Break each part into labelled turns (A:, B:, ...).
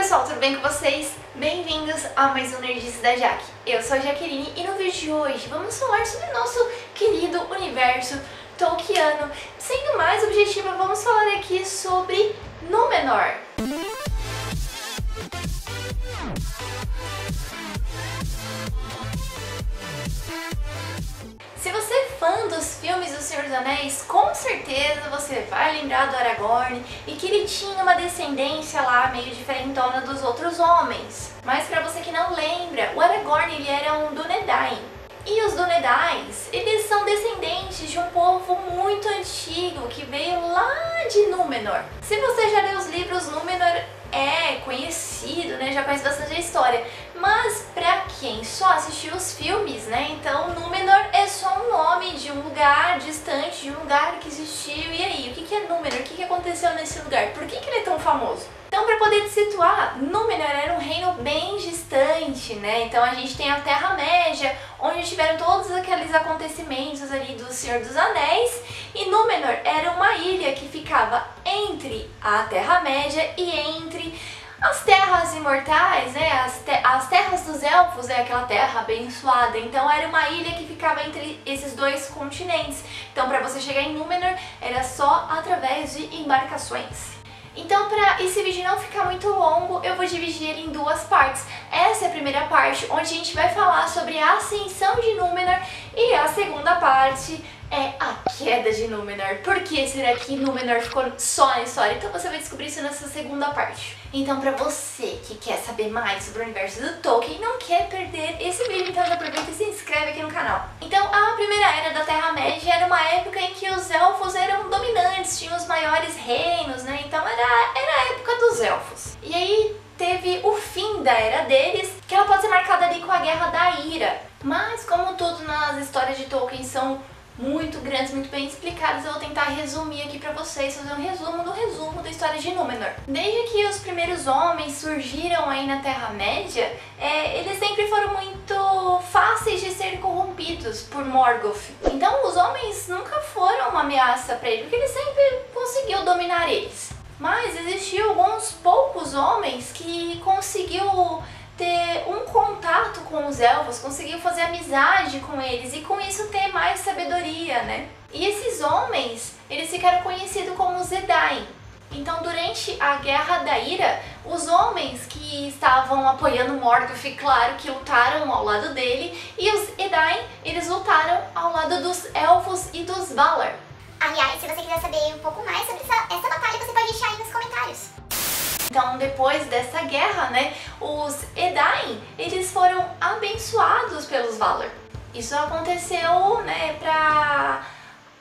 A: pessoal, tudo bem com vocês? Bem-vindos a mais um Nerdice da Jaque. Eu sou a Jaqueline e no vídeo de hoje vamos falar sobre o nosso querido universo tolkiano. Sendo mais objetiva, vamos falar aqui sobre Númenor. Se você é fã dos filmes do Senhor dos Anéis, com certeza você vai lembrar do Aragorn e que ele tinha uma descendência lá meio diferentona dos outros homens. Mas pra você que não lembra, o Aragorn ele era um Dúnedain. E os Dúnedains, eles são descendentes de um povo muito antigo que veio lá de Númenor. Se você já leu os livros, Númenor é conhecido, né? Já conhece bastante a história. Mas pra quem só assistiu os filmes, né? Então Númenor é só um nome de um lugar distante, de um lugar que existiu. E aí, o que é Númenor? O que aconteceu nesse lugar? Por que ele é tão famoso? Então, para poder te situar, Númenor era um reino bem distante, né? Então a gente tem a Terra-média, onde tiveram todos aqueles acontecimentos ali do Senhor dos Anéis, e Númenor era uma ilha que ficava entre a Terra-média e entre as terras imortais, né? As terras dos elfos, é aquela terra abençoada. Então era uma ilha que ficava entre esses dois continentes. Então para você chegar em Númenor era só através de embarcações. Então, para esse vídeo não ficar muito longo, eu vou dividir ele em duas partes. Essa é a primeira parte, onde a gente vai falar sobre a ascensão de Númenor, e a segunda parte é a queda de Númenor. Por que será que Númenor ficou só na história? Então você vai descobrir isso nessa segunda parte. Então, pra você que quer saber mais sobre o universo do Tolkien e não quer perder esse vídeo, então já aproveita e se inscreve aqui no canal. Então, a primeira era da Terra-média era uma época em que os elfos eram dominantes, tinham os maiores reinos, né? Então era a época dos elfos. E aí teve o fim da era deles, que ela pode ser marcada ali com a Guerra da Ira. Mas como tudo nas histórias de Tolkien são muito grandes, muito bem explicadas, eu vou tentar resumir aqui pra vocês, fazer um resumo do resumo da história de Númenor. Desde que os primeiros homens surgiram aí na Terra-média, eles sempre foram muito fáceis de ser corrompidos por Morgoth. Então os homens nunca foram uma ameaça pra ele, porque ele sempre conseguiu dominar eles. Mas existiam alguns poucos homens que conseguiu ter um contato com os elfos, conseguiu fazer amizade com eles e com isso ter mais sabedoria, né? E esses homens, eles ficaram conhecidos como os Edain. Então, durante a Guerra da Ira, os homens que estavam apoiando Morgoth, claro que lutaram ao lado dele, e os Edain, eles lutaram ao lado dos elfos e dos Valar.
B: Aliás, se você quiser saber um pouco mais sobre essa batalha, você pode deixar aí nos comentários.
A: Então, depois dessa guerra, né, os Edain, eles foram abençoados pelos Valar. Isso aconteceu, né, pra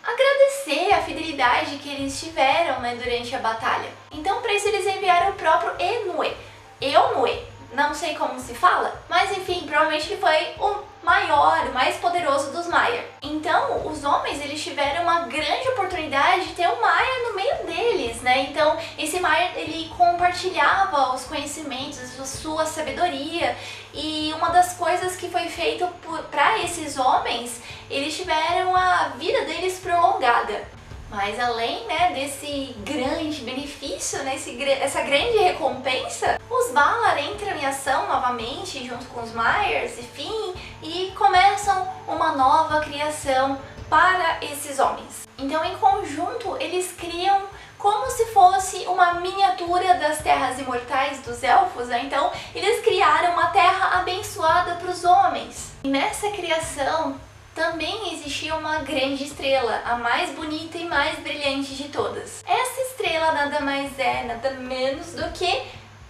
A: agradecer a fidelidade que eles tiveram, né, durante a batalha. Então, para isso eles enviaram o próprio Eunwë. Eunwë, não sei como se fala, mas enfim, provavelmente ele foi o maior, o mais poderoso dos Maiar. Então, os homens, eles tiveram uma grande oportunidade de ter um Maiar no meio deles, né? Então, esse Maiar, ele compartilhava os conhecimentos, a sua sabedoria, e uma das coisas que foi feito para esses homens, eles tiveram a vida deles prolongada. Mas além, né, desse grande benefício, né, essa grande recompensa, os Valar entram em ação novamente junto com os Maiars, enfim, e começam uma nova criação para esses homens. Então, em conjunto, eles criam como se fosse uma miniatura das terras imortais dos elfos, né? Então, eles criaram uma terra abençoada para os homens. E nessa criação também existia uma grande estrela, a mais bonita e mais brilhante de todas. Essa estrela nada mais é, nada menos do que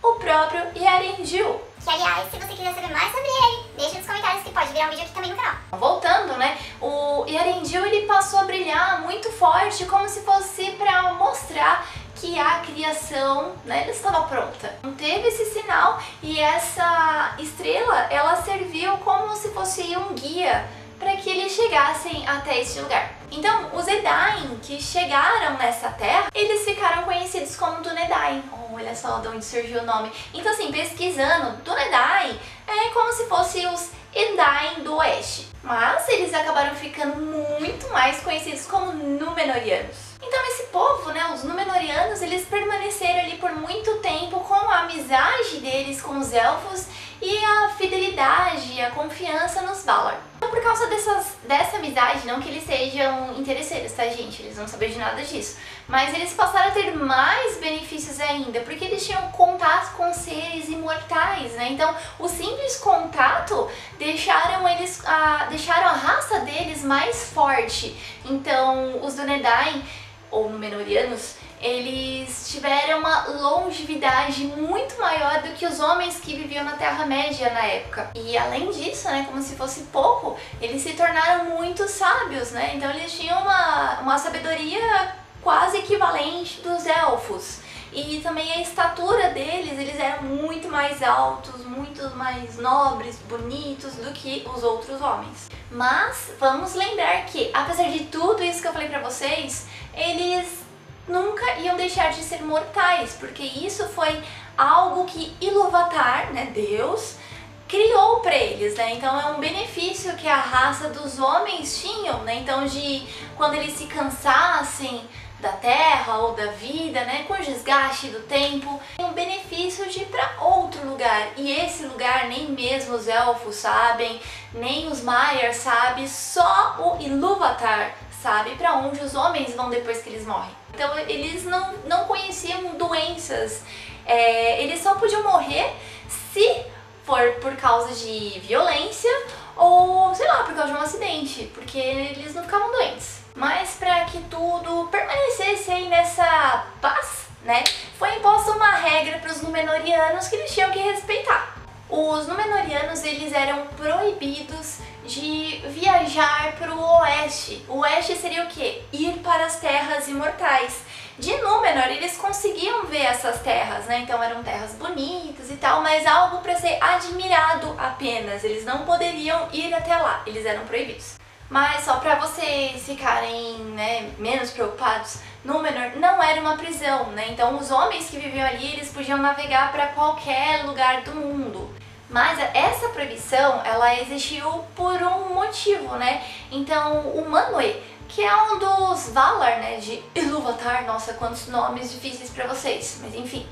A: o próprio Eärendil.
B: Que, aliás, se você quiser saber mais sobre ele, deixa nos comentários que pode virar um vídeo aqui também no canal.
A: Voltando, né, o Eärendil, ele passou a brilhar muito forte, como se fosse para mostrar que a criação, né, estava pronta. Não teve esse sinal, e essa estrela, ela serviu como se fosse um guia para que eles chegassem até este lugar. Então, os Edain que chegaram nessa terra, eles ficaram conhecidos como Dúnedain, olha só de onde surgiu o nome. Então assim, pesquisando, Dúnedain é como se fosse os Edain do Oeste. Mas eles acabaram ficando muito mais conhecidos como Númenóreanos. Então esse povo, né, os Númenóreanos, eles permaneceram ali por muito tempo com a amizade deles com os elfos e a fidelidade, a confiança nos Valar. Então por causa dessa amizade, não que eles sejam interesseiros, tá gente? Eles não sabiam de nada disso. Mas eles passaram a ter mais benefícios ainda, porque eles tinham contato com seres imortais, né? Então o simples contato deixaram a raça deles mais forte. Então os Dúnedain, ou Númenóreanos, eles tiveram uma longevidade muito maior do que os homens que viviam na Terra-média na época. E além disso, né, como se fosse pouco, eles se tornaram muito sábios, né? Então eles tinham uma sabedoria quase equivalente dos elfos. E também a estatura deles, eles eram muito mais altos, muito mais nobres, bonitos do que os outros homens. Mas vamos lembrar que, apesar de tudo isso que eu falei pra vocês, eles nunca iam deixar de ser mortais, porque isso foi algo que Ilúvatar, né, Deus, criou para eles, né? Então é um benefício que a raça dos homens tinham, né? Então de quando eles se cansassem da terra ou da vida, né, com o desgaste do tempo, tem um benefício de ir para outro lugar. E esse lugar nem mesmo os elfos sabem, nem os Maiar sabem, só o Ilúvatar sabe para onde os homens vão depois que eles morrem. Então eles não conheciam doenças, eles só podiam morrer se for por causa de violência ou, sei lá, por causa de um acidente, porque eles não ficavam doentes. Mas para que tudo permanecesse aí nessa paz, né, foi imposta uma regra para os Númenóreanos que eles tinham que respeitar. Os Númenóreanos, eles eram proibidos de viajar para o oeste. O oeste seria o quê? Ir para as terras imortais. De Númenor, eles conseguiam ver essas terras, né? Então eram terras bonitas e tal, mas algo para ser admirado apenas. Eles não poderiam ir até lá, eles eram proibidos. Mas só para vocês ficarem, né, menos preocupados, Númenor não era uma prisão, né? Então os homens que viviam ali, eles podiam navegar para qualquer lugar do mundo. Mas essa proibição, ela existiu por um motivo, né? Então o Manwë, que é um dos Valar, né, de Ilúvatar, nossa, quantos nomes difíceis para vocês, mas enfim.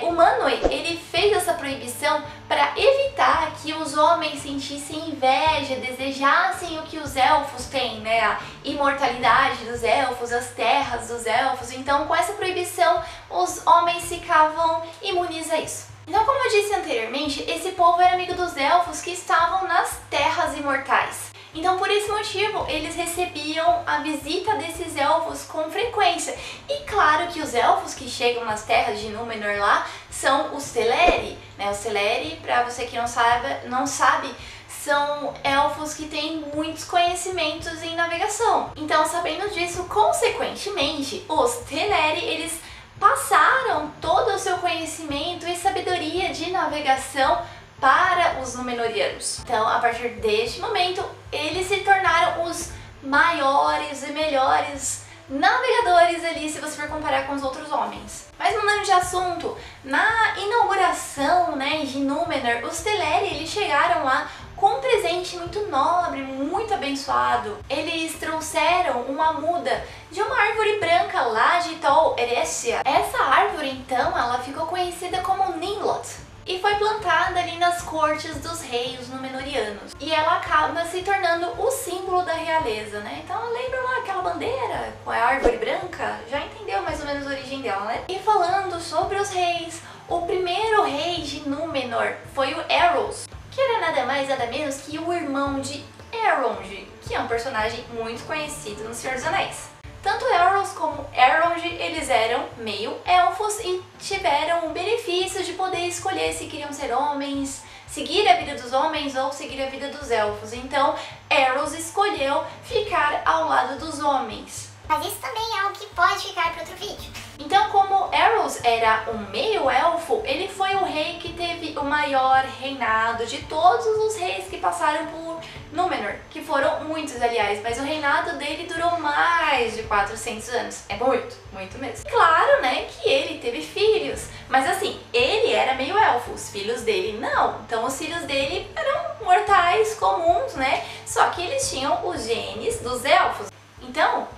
A: O Manwë, ele fez essa proibição para evitar que os homens sentissem inveja, desejassem o que os elfos têm, né? A imortalidade dos elfos, as terras dos elfos. Então, com essa proibição, os homens ficavam imunes a isso. Então, como eu disse anteriormente, esse povo era amigo dos elfos que estavam nas terras imortais. Então, por esse motivo, eles recebiam a visita desses elfos com frequência. E claro que os elfos que chegam nas terras de Númenor lá são os Teleri, né? Os Teleri, para você que não sabe, são elfos que têm muitos conhecimentos em navegação. Então, sabendo disso, consequentemente, os Teleri, eles passaram todo o seu conhecimento e sabedoria de navegação para os Númenóreanos. Então, a partir deste momento, eles se tornaram os maiores e melhores navegadores ali, se você for comparar com os outros homens. Mas mudando de assunto, na inauguração, né, de Númenor, os Teleri, eles chegaram lá com um presente muito nobre, muito abençoado. Eles trouxeram uma muda de uma árvore branca lá de Tol Eressëa. Essa árvore, então, ela ficou conhecida como Ninlot e foi plantada ali nas cortes dos reis Númenóreanos. E ela acaba se tornando o símbolo da realeza, né? Então lembra lá aquela bandeira com a árvore branca? Já entendeu mais ou menos a origem dela, né? E falando sobre os reis, o primeiro rei de Númenor foi o Eros, que era nada mais nada menos que o irmão de Elrond, que é um personagem muito conhecido no Senhor dos Anéis. Tanto Elros como Elrond, eles eram meio elfos e tiveram o benefício de poder escolher se queriam ser homens, seguir a vida dos homens ou seguir a vida dos elfos. Então, Elros escolheu ficar ao lado dos homens.
B: Mas isso também é algo que pode ficar para outro vídeo.
A: Então, como Elros era um meio elfo, ele foi o rei que teve o maior reinado de todos os reis que passaram por Númenor, que foram muitos, aliás, mas o reinado dele durou mais de 400 anos. É muito, muito mesmo. Claro, né, que ele teve filhos, mas assim, ele era meio elfo, os filhos dele não. Então os filhos dele eram mortais comuns, né, só que eles tinham os genes dos elfos. Então,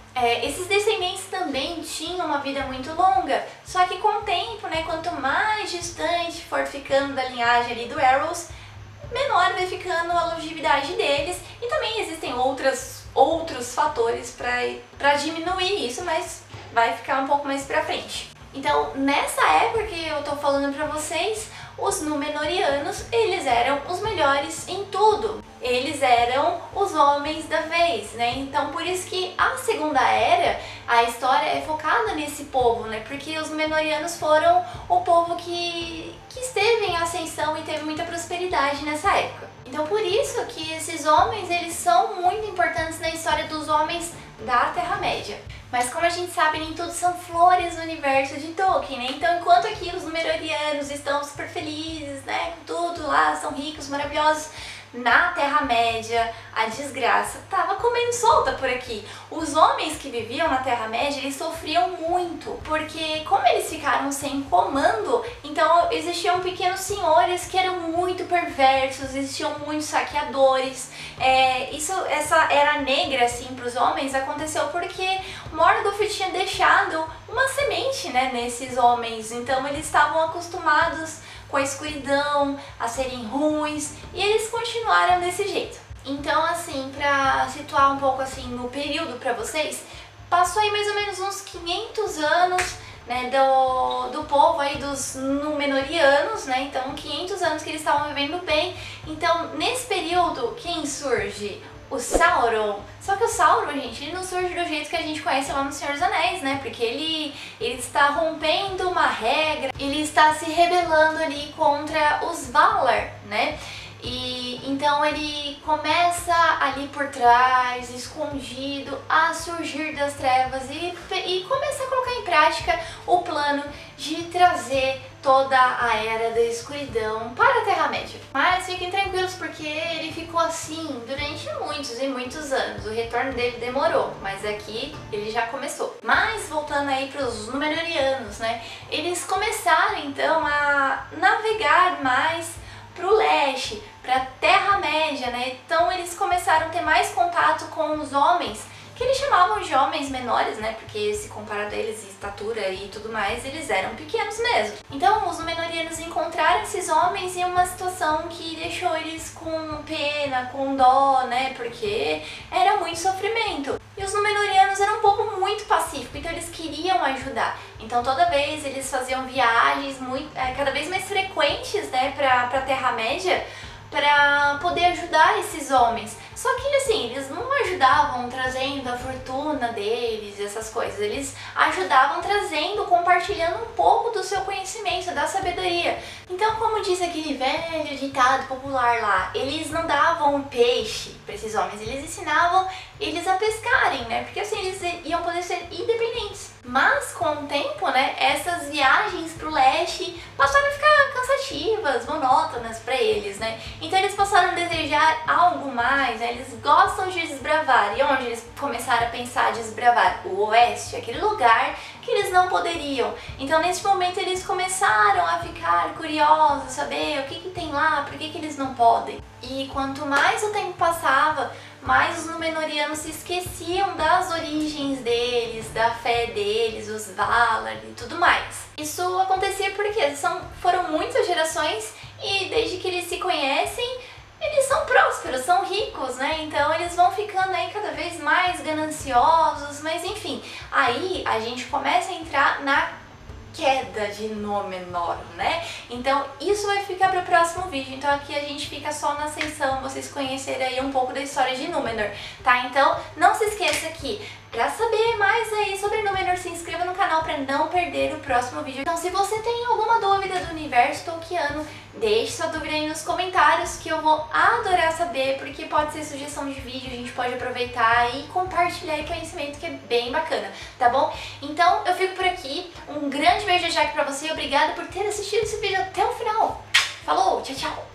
A: esses descendentes também tinham uma vida muito longa, só que com o tempo, né, quanto mais distante for ficando da linhagem ali do Arrows, menor vai ficando a longevidade deles, e também existem outros fatores para diminuir isso, mas vai ficar um pouco mais pra frente. Então, nessa época que eu tô falando pra vocês, os Númenóreanos, eles eram os melhores em tudo. Eles eram os homens da vez, né? Então, por isso que a Segunda Era, a história é focada nesse povo, né? Porque os Númenóreanos foram o povo que esteve em ascensão e teve muita prosperidade nessa época. Então, por isso que esses homens, eles são muito importantes na história dos homens da Terra-média. Mas como a gente sabe, nem tudo são flores no universo de Tolkien, né? Então, enquanto aqui os Númenóreanos estão super felizes, né, com tudo lá, são ricos, maravilhosos, na Terra-média a desgraça tava comendo solta por aqui. Os homens que viviam na Terra-média, eles sofriam muito, porque como eles ficaram sem comando, então existiam pequenos senhores que eram muito perversos, existiam muitos saqueadores. Essa era negra, assim, para os homens aconteceu porque Morgoth tinha deixado uma semente, né, nesses homens, então eles estavam acostumados com a escuridão, a serem ruins, e eles continuaram desse jeito. Então, assim, pra situar um pouco assim no período pra vocês, passou aí mais ou menos uns 500 anos, né, do povo aí dos Númenóreanos, né, então 500 anos que eles estavam vivendo bem. Então, nesse período, quem surge? O Sauron. Só que o Sauron, gente, ele não surge do jeito que a gente conhece lá no Senhor dos Anéis, né? Porque ele está rompendo uma regra, ele está se rebelando ali contra os Valar, né? E então ele começa ali por trás, escondido, a surgir das trevas e começa a colocar em prática o plano de trazer toda a Era da Escuridão para a Terra-média. Mas fiquem tranquilos, porque ele ficou assim durante muitos e muitos anos. O retorno dele demorou, mas aqui ele já começou. Mas voltando aí para os Númenóreanos, né? Eles começaram então a navegar mais para o leste, para a Terra-média, né? Então eles começaram a ter mais contato com os homens, que eles chamavam de homens menores, né? Porque se comparado a eles, estatura e tudo mais, eles eram pequenos mesmo. Então os Númenóreanos encontraram esses homens em uma situação que deixou eles com pena, com dó, né? Porque era muito sofrimento. E os Númenóreanos eram um povo muito pacífico, então eles queriam ajudar. Então toda vez eles faziam viagens cada vez mais frequentes, né, para a Terra-média, para poder ajudar esses homens. Só que assim, eles não ajudavam trazendo a fortuna deles, essas coisas. Eles ajudavam trazendo, compartilhando um pouco do seu conhecimento, da sabedoria. Então, como diz aquele velho ditado popular lá, eles não davam peixe para esses homens, eles ensinavam eles a pescarem, né? Porque assim, eles iam poder ser independentes. Mas com o tempo, né, essas viagens pro leste passaram a ficar cansativas, monótonas para eles, né? Então eles passaram a desejar algo mais, né? Eles gostam de desbravar. E onde eles começaram a pensar desbravar? O oeste, aquele lugar que eles não poderiam. Então nesse momento eles começaram a ficar curiosos, saber o que tem lá, por que eles não podem. E quanto mais o tempo passava, mais os Númenóreanos se esqueciam das origens deles, da fé deles, os Valar e tudo mais. Isso acontecia porque foram muitas gerações e desde que eles se conhecem, eles são prósperos, são ricos, né? Então eles vão ficando aí cada vez mais gananciosos, mas enfim, aí a gente começa a entrar na queda de Númenor, né? Então isso vai ficar para o próximo vídeo. Então aqui a gente fica só na ascensão, vocês conhecerem aí um pouco da história de Númenor, tá? Então não se esqueça que Pra saber mais aí sobre Númenor, se inscreva no canal pra não perder o próximo vídeo. Então se você tem alguma dúvida do universo tolkiano, deixe sua dúvida aí nos comentários que eu vou adorar saber, porque pode ser sugestão de vídeo, a gente pode aproveitar e compartilhar conhecimento que é bem bacana, tá bom? Então eu fico por aqui, um grande beijo de Jaque pra você e obrigada por ter assistido esse vídeo até o final. Falou, tchau, tchau!